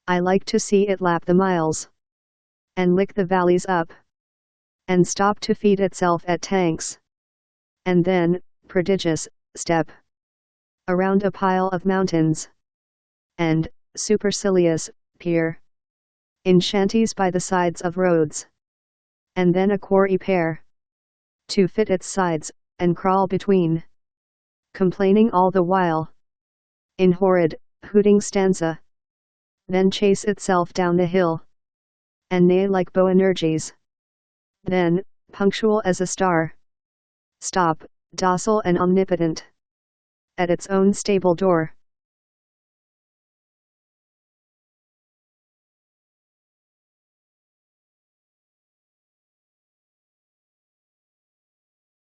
I like to see it lap the miles, and lick the valleys up, and stop to feed itself at tanks, and then, prodigious, step around a pile of mountains, and, supercilious, peer in shanties by the sides of roads, and then a quarry pair to fit its sides, and crawl between, complaining all the while, in horrid, hooting stanza, then chase itself down the hill, and neigh like Boanerges, then, punctual as a star, stop, docile and omnipotent, at its own stable door.